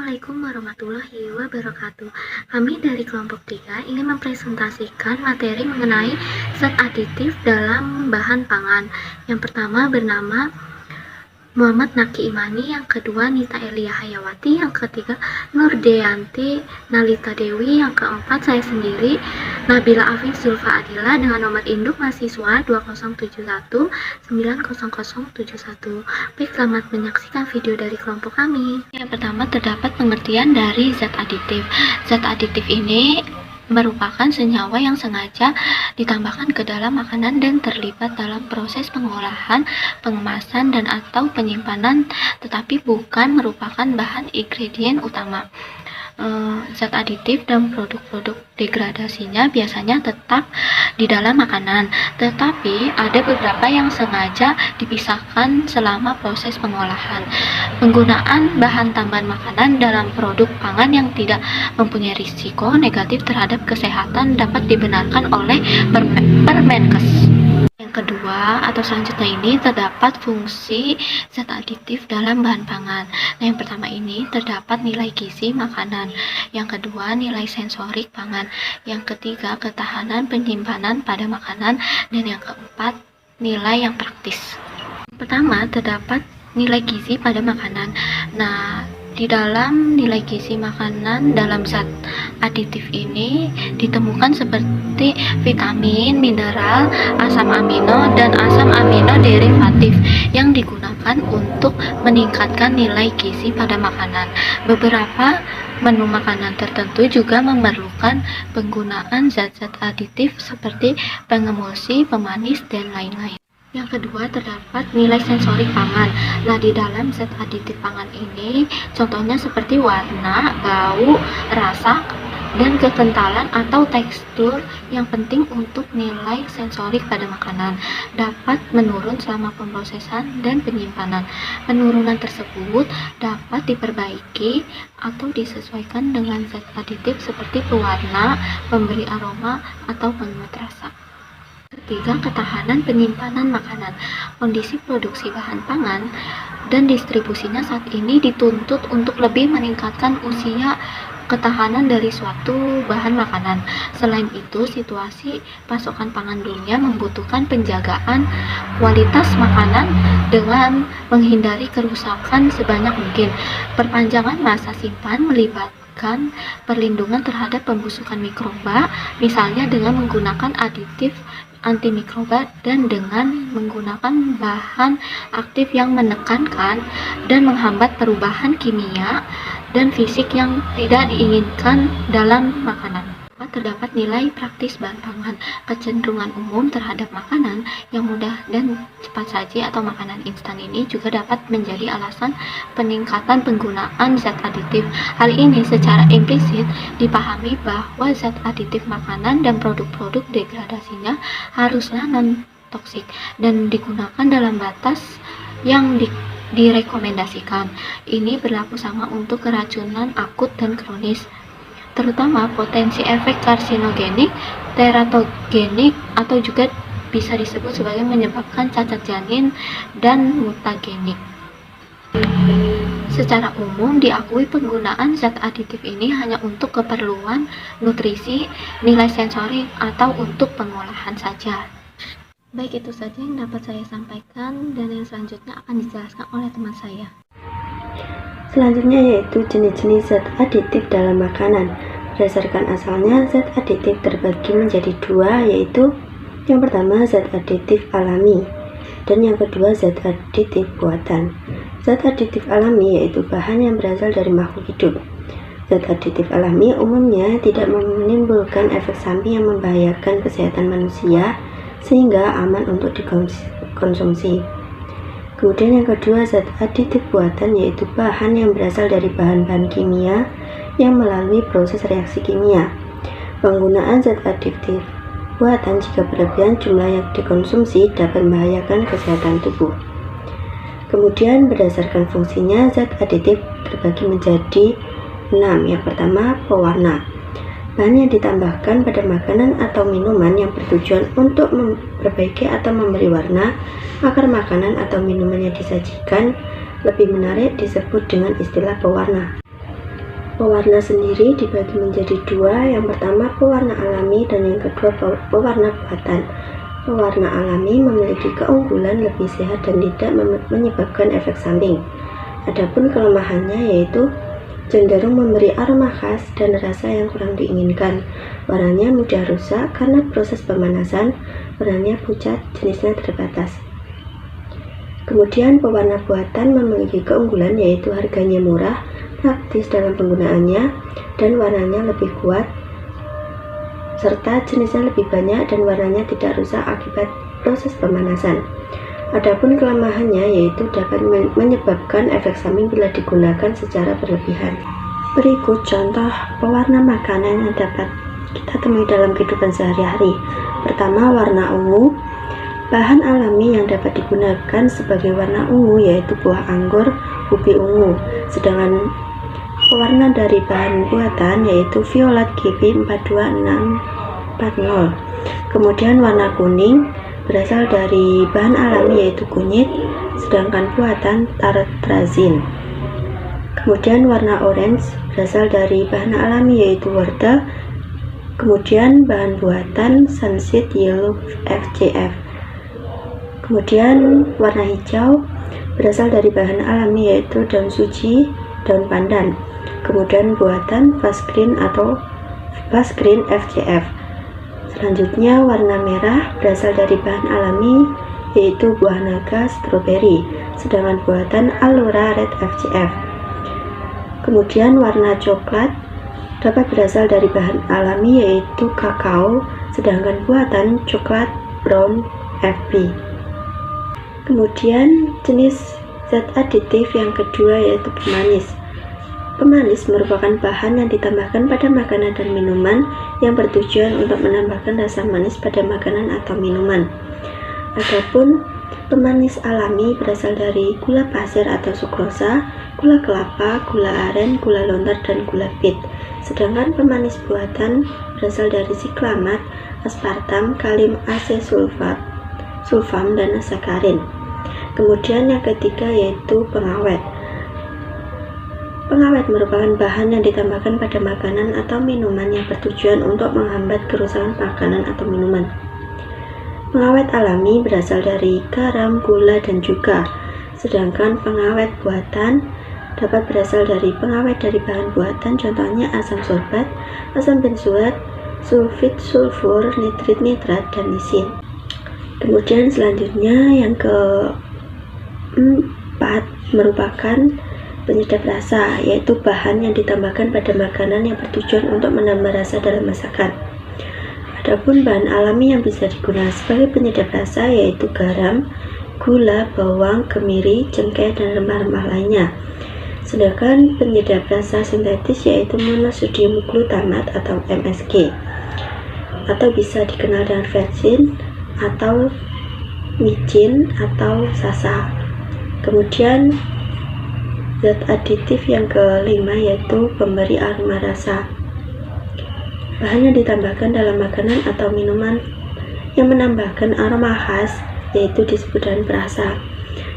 Assalamualaikum warahmatullahi wabarakatuh. Kami dari kelompok 3 ingin mempresentasikan materi mengenai zat aditif dalam bahan pangan. Yang pertama bernama Muhammad Naki Imani, yang kedua Nita Elia Hayawati, yang ketiga Nurdeyanti Nalita Dewi, yang keempat saya sendiri Nabila Afif Zulfa Adila dengan nomor induk mahasiswa 2071 90071. Baik, selamat menyaksikan video dari kelompok kami. Yang pertama terdapat pengertian dari zat aditif. Zat aditif ini merupakan senyawa yang sengaja ditambahkan ke dalam makanan dan terlibat dalam proses pengolahan, pengemasan, dan atau penyimpanan, tetapi bukan merupakan bahan ingredient utama. Zat aditif dan produk-produk degradasinya biasanya tetap di dalam makanan, tetapi ada beberapa yang sengaja dipisahkan selama proses pengolahan. Penggunaan bahan tambahan makanan dalam produk pangan yang tidak mempunyai risiko negatif terhadap kesehatan dapat dibenarkan oleh Permenkes. Yang kedua atau selanjutnya ini terdapat fungsi zat aditif dalam bahan pangan. Nah, yang pertama ini terdapat nilai gizi makanan, yang kedua nilai sensorik pangan, yang ketiga ketahanan penyimpanan pada makanan, dan yang keempat nilai yang praktis. Yang pertama terdapat nilai gizi pada makanan. Nah, di dalam nilai gizi makanan dalam zat aditif ini ditemukan seperti vitamin, mineral, asam amino, dan asam amino derivatif yang digunakan untuk meningkatkan nilai gizi pada makanan. Beberapa menu makanan tertentu juga memerlukan penggunaan zat-zat aditif seperti pengemulsi, pemanis, dan lain-lain. Yang kedua terdapat nilai sensorik pangan. Nah, di dalam zat aditif pangan ini contohnya seperti warna, bau, rasa, dan kekentalan atau tekstur yang penting untuk nilai sensorik pada makanan dapat menurun selama pemrosesan dan penyimpanan. Penurunan tersebut dapat diperbaiki atau disesuaikan dengan zat aditif seperti pewarna, pemberi aroma, atau penguat rasa. Ketiga, ketahanan penyimpanan makanan. Kondisi produksi bahan pangan dan distribusinya saat ini dituntut untuk lebih meningkatkan usia ketahanan dari suatu bahan makanan. Selain itu, situasi pasokan pangan dunia membutuhkan penjagaan kualitas makanan dengan menghindari kerusakan sebanyak mungkin. Perpanjangan masa simpan melibatkan perlindungan terhadap pembusukan mikroba, misalnya dengan menggunakan aditif antimikroba dan dengan menggunakan bahan aktif yang menekankan dan menghambat perubahan kimia dan fisik yang tidak diinginkan dalam makanan. Terdapat nilai praktis bahan pangan. Kecenderungan umum terhadap makanan yang mudah dan cepat saji atau makanan instan ini juga dapat menjadi alasan peningkatan penggunaan zat aditif. Hal ini secara implisit dipahami bahwa zat aditif makanan dan produk-produk degradasinya haruslah non-toksik dan digunakan dalam batas yang direkomendasikan. Ini berlaku sama untuk keracunan akut dan kronis, terutama potensi efek karsinogenik, teratogenik, atau juga bisa disebut sebagai menyebabkan cacat janin dan mutagenik. Secara umum diakui penggunaan zat aditif ini hanya untuk keperluan nutrisi, nilai sensorik, atau untuk pengolahan saja. Baik, itu saja yang dapat saya sampaikan, dan yang selanjutnya akan dijelaskan oleh teman saya. Selanjutnya yaitu jenis-jenis zat aditif dalam makanan. Berdasarkan asalnya, zat aditif terbagi menjadi dua, yaitu yang pertama zat aditif alami dan yang kedua zat aditif buatan. Zat aditif alami yaitu bahan yang berasal dari makhluk hidup. Zat aditif alami umumnya tidak menimbulkan efek samping yang membahayakan kesehatan manusia sehingga aman untuk dikonsumsi. Kemudian yang kedua zat aditif buatan yaitu bahan yang berasal dari bahan-bahan kimia yang melalui proses reaksi kimia. Penggunaan zat aditif buatan jika berlebihan jumlah yang dikonsumsi dapat membahayakan kesehatan tubuh. Kemudian berdasarkan fungsinya zat aditif terbagi menjadi 6. Yang pertama, pewarna. Bahan yang ditambahkan pada makanan atau minuman yang bertujuan untuk memperbaiki atau memberi warna agar makanan atau minuman yang disajikan lebih menarik disebut dengan istilah pewarna. Pewarna sendiri dibagi menjadi dua, yang pertama pewarna alami dan yang kedua pewarna buatan. Pewarna alami memiliki keunggulan lebih sehat dan tidak menyebabkan efek samping. Adapun kelemahannya yaitu cenderung memberi aroma khas dan rasa yang kurang diinginkan. Warnanya mudah rusak karena proses pemanasan, warnanya pucat, jenisnya terbatas. Kemudian pewarna buatan memiliki keunggulan yaitu harganya murah, praktis dalam penggunaannya, dan warnanya lebih kuat, serta jenisnya lebih banyak dan warnanya tidak rusak akibat proses pemanasan. Adapun kelemahannya yaitu dapat menyebabkan efek samping bila digunakan secara berlebihan. Berikut contoh pewarna makanan yang dapat kita temui dalam kehidupan sehari-hari. Pertama, warna ungu. Bahan alami yang dapat digunakan sebagai warna ungu yaitu buah anggur, ubi ungu. Sedangkan pewarna dari bahan buatan yaitu violet GB 42640. Kemudian warna kuning berasal dari bahan alami yaitu kunyit, sedangkan buatan tartrazin. Kemudian warna orange berasal dari bahan alami yaitu wortel. Kemudian bahan buatan sunset yellow FCF. Kemudian warna hijau berasal dari bahan alami yaitu daun suji, daun pandan. Kemudian buatan fast green atau fast green FCF. Selanjutnya warna merah berasal dari bahan alami yaitu buah naga, stroberi, sedangkan buatan Alura red FCF. Kemudian warna coklat dapat berasal dari bahan alami yaitu kakao, sedangkan buatan coklat brown FB. Kemudian jenis zat aditif yang kedua yaitu pemanis. Pemanis merupakan bahan yang ditambahkan pada makanan dan minuman yang bertujuan untuk menambahkan rasa manis pada makanan atau minuman. Adapun pemanis alami berasal dari gula pasir atau sukrosa, gula kelapa, gula aren, gula lontar, dan gula bit. Sedangkan pemanis buatan berasal dari siklamat, aspartam, kalium asesulfat, sulfam, dan sakarin. Kemudian yang ketiga yaitu pengawet. Pengawet merupakan bahan yang ditambahkan pada makanan atau minuman yang bertujuan untuk menghambat kerusakan makanan atau minuman. Pengawet alami berasal dari garam, gula, dan juga. Sedangkan pengawet buatan dapat berasal dari pengawet dari bahan buatan, contohnya asam sorbat, asam benzoat, sulfit, sulfur, nitrit, nitrat, dan lisin. Kemudian selanjutnya yang keempat merupakan penyedap rasa, yaitu bahan yang ditambahkan pada makanan yang bertujuan untuk menambah rasa dalam masakan. Adapun bahan alami yang bisa digunakan sebagai penyedap rasa yaitu garam, gula, bawang, kemiri, cengkeh, dan rempah-rempah lainnya. Sedangkan penyedap rasa sintetis yaitu monosodium glutamat atau MSG, atau bisa dikenal dengan vetsin atau micin atau sasa. Kemudian zat aditif yang kelima yaitu pemberi aroma rasa. Bahan yang ditambahkan dalam makanan atau minuman yang menambahkan aroma khas yaitu disebut dengan perasa.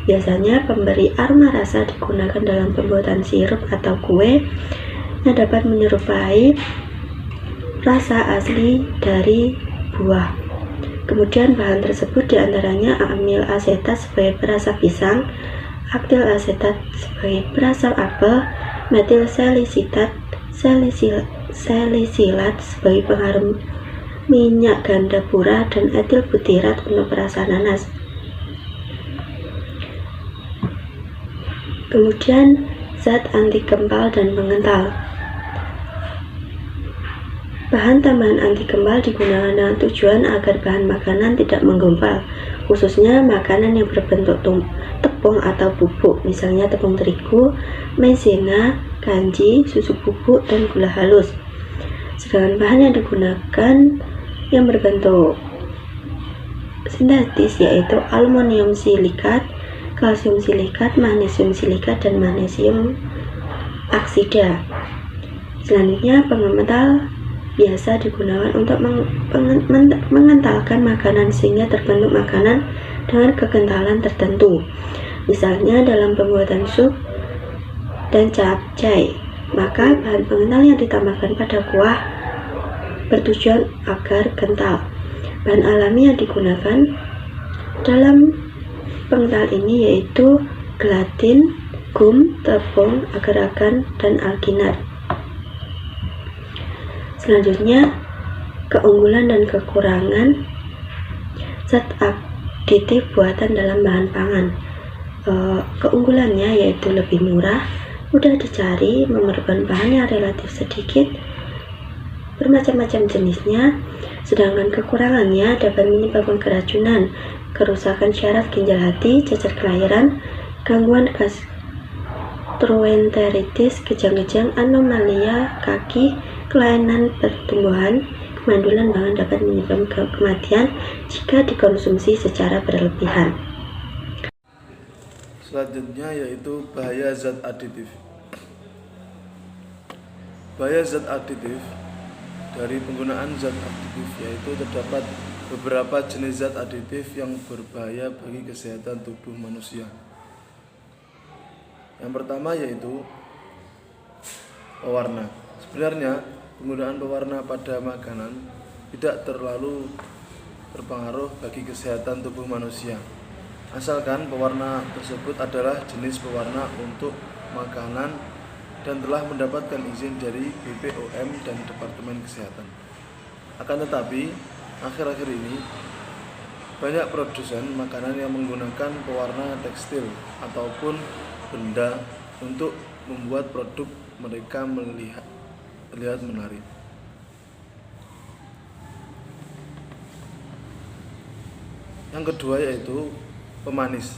Biasanya pemberi aroma rasa digunakan dalam pembuatan sirup atau kue yang dapat menyerupai rasa asli dari buah. Kemudian bahan tersebut diantaranya amil asetat sebagai perasa pisang, aktil asetat sebagai perasa apel, metil salisilat sebagai pengharum minyak ganda pura, dan etil butirat untuk perasa nanas. Kemudian zat anti gempal dan pengental. Bahan tambahan anti gempal digunakan dengan tujuan agar bahan makanan tidak menggempal, khususnya makanan yang berbentuk tepung atau bubuk, misalnya tepung terigu, maizena, kanji, susu bubuk, dan gula halus. Sedangkan bahan yang digunakan yang berbentuk sintetis yaitu aluminium silikat, kalsium silikat, magnesium silikat, dan magnesium oksida. Selanjutnya pengental biasa digunakan untuk mengentalkan makanan sehingga terbentuk makanan dengan kekentalan tertentu, misalnya dalam pembuatan sup dan capcay. Maka bahan pengental yang ditambahkan pada kuah bertujuan agar kental. Bahan alami yang digunakan dalam pengental ini yaitu gelatin, gum, tepung, agar-agar, dan alginat. Selanjutnya, keunggulan dan kekurangan zat aditif buatan dalam bahan pangan. Keunggulannya yaitu lebih murah, mudah dicari, memerlukan bahan yang relatif sedikit, bermacam-macam jenisnya, sedangkan kekurangannya dapat menyebabkan keracunan, kerusakan syaraf ginjal hati, cacat kelahiran, gangguan gastroenteritis, kejang-kejang, anomalia kaki, kelainan pertumbuhan, kemandulan, bahkan dapat menyebabkan kematian jika dikonsumsi secara berlebihan. Selanjutnya yaitu bahaya zat aditif. Bahaya zat aditif dari penggunaan zat aditif yaitu terdapat beberapa jenis zat aditif yang berbahaya bagi kesehatan tubuh manusia. Yang pertama yaitu pewarna. Sebenarnya penggunaan pewarna pada makanan tidak terlalu berpengaruh bagi kesehatan tubuh manusia, asalkan pewarna tersebut adalah jenis pewarna untuk makanan dan telah mendapatkan izin dari BPOM dan Departemen Kesehatan. Akan tetapi, akhir-akhir ini banyak produsen makanan yang menggunakan pewarna tekstil ataupun benda untuk membuat produk mereka terlihat menarik. Yang kedua yaitu pemanis.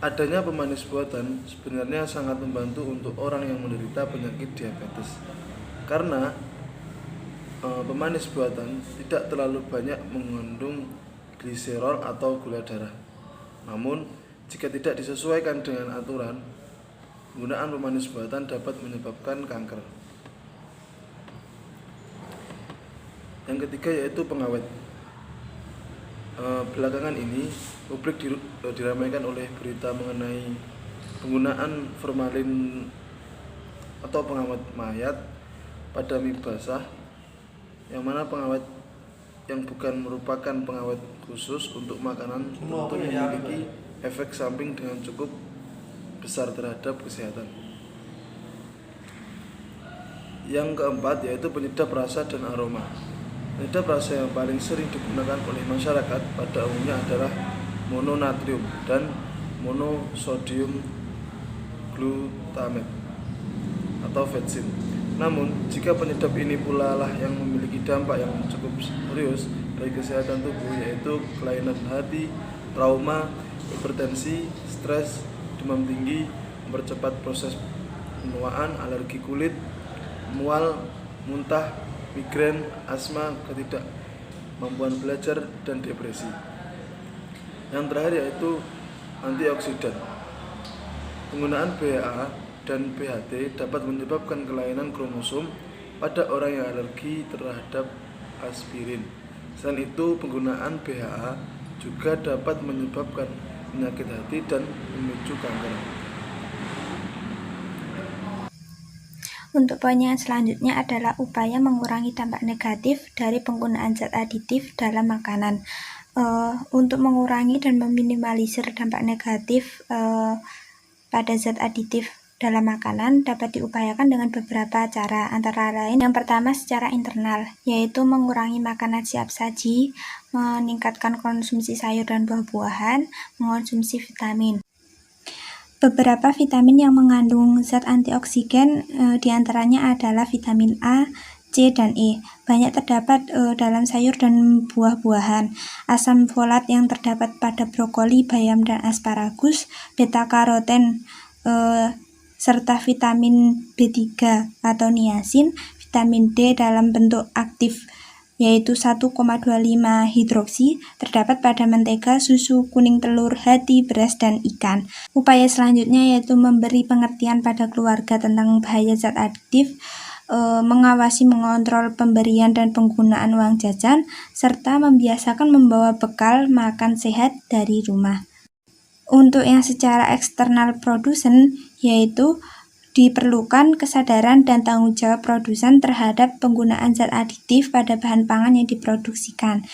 Adanya pemanis buatan sebenarnya sangat membantu untuk orang yang menderita penyakit diabetes, karena pemanis buatan tidak terlalu banyak mengandung gliserol atau gula darah. Namun, jika tidak disesuaikan dengan aturan, penggunaan pemanis buatan dapat menyebabkan kanker. Yang ketiga yaitu pengawet. Belakangan ini publik diramaikan oleh berita mengenai penggunaan formalin atau pengawet mayat pada mie basah, yang mana pengawet yang bukan merupakan pengawet khusus untuk makanan tentu memiliki efek samping dengan cukup besar terhadap kesehatan. Yang keempat yaitu penyedap rasa dan aroma. Penyedap rasa yang paling sering digunakan oleh masyarakat pada umumnya adalah mononatrium dan monosodium glutamate atau vetsin. Namun, jika penyedap ini pula lah yang memiliki dampak yang cukup serius bagi kesehatan tubuh, yaitu kelainan hati, trauma, hipertensi, stres, demam tinggi, mempercepat proses penuaan, alergi kulit, mual, muntah, migrain, asma, ketidakmampuan belajar, dan depresi. Yang terakhir yaitu antioksidan. Penggunaan BHA dan BHT dapat menyebabkan kelainan kromosom pada orang yang alergi terhadap aspirin. Selain itu, penggunaan BHA juga dapat menyebabkan penyakit hati dan memicu kanker. Untuk poin yang selanjutnya adalah upaya mengurangi dampak negatif dari penggunaan zat aditif dalam makanan. Untuk mengurangi dan meminimalisir dampak negatif pada zat aditif dalam makanan dapat diupayakan dengan beberapa cara, antara lain yang pertama secara internal, yaitu mengurangi makanan siap saji, meningkatkan konsumsi sayur dan buah-buahan, mengonsumsi vitamin. Beberapa vitamin yang mengandung zat antioksigen diantaranya adalah vitamin A, C, dan E. Banyak terdapat dalam sayur dan buah-buahan. Asam folat yang terdapat pada brokoli, bayam, dan asparagus, beta-karoten, serta vitamin B3 atau niacin, vitamin D dalam bentuk aktif yaitu 1,25 hidroksi terdapat pada mentega, susu, kuning telur, hati, beras, dan ikan. Upaya selanjutnya yaitu memberi pengertian pada keluarga tentang bahaya zat aditif, mengawasi mengontrol pemberian dan penggunaan uang jajan, serta membiasakan membawa bekal makan sehat dari rumah. Untuk yang secara eksternal produsen yaitu diperlukan kesadaran dan tanggung jawab produsen terhadap penggunaan zat aditif pada bahan pangan yang diproduksikan,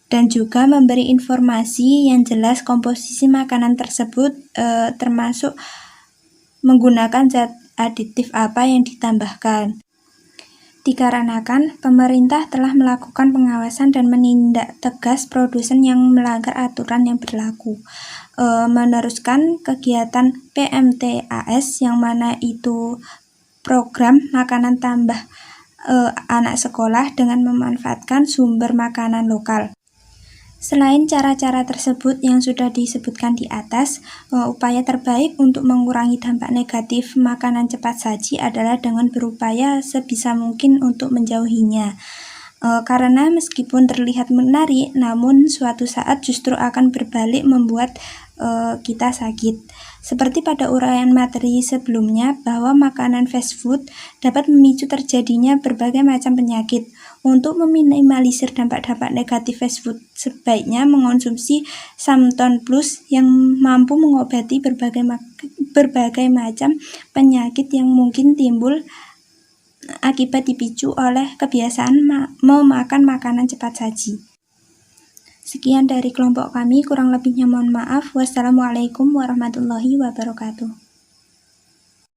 dan juga memberi informasi yang jelas komposisi makanan tersebut, termasuk menggunakan zat aditif apa yang ditambahkan. Dikarenakan pemerintah telah melakukan pengawasan dan menindak tegas produsen yang melanggar aturan yang berlaku, meneruskan kegiatan PMTAS yang mana itu program makanan tambah anak sekolah dengan memanfaatkan sumber makanan lokal. Selain cara-cara tersebut yang sudah disebutkan di atas, upaya terbaik untuk mengurangi dampak negatif makanan cepat saji adalah dengan berupaya sebisa mungkin untuk menjauhinya. Karena meskipun terlihat menarik, namun suatu saat justru akan berbalik membuat kita sakit. Seperti pada uraian materi sebelumnya, bahwa makanan fast food dapat memicu terjadinya berbagai macam penyakit. Untuk meminimalisir dampak-dampak negatif fast food, sebaiknya mengonsumsi Samton Plus yang mampu mengobati berbagai macam penyakit yang mungkin timbul akibat dipicu oleh kebiasaan memakan makanan cepat saji. Sekian dari kelompok kami, kurang lebihnya mohon maaf. Wassalamualaikum warahmatullahi wabarakatuh.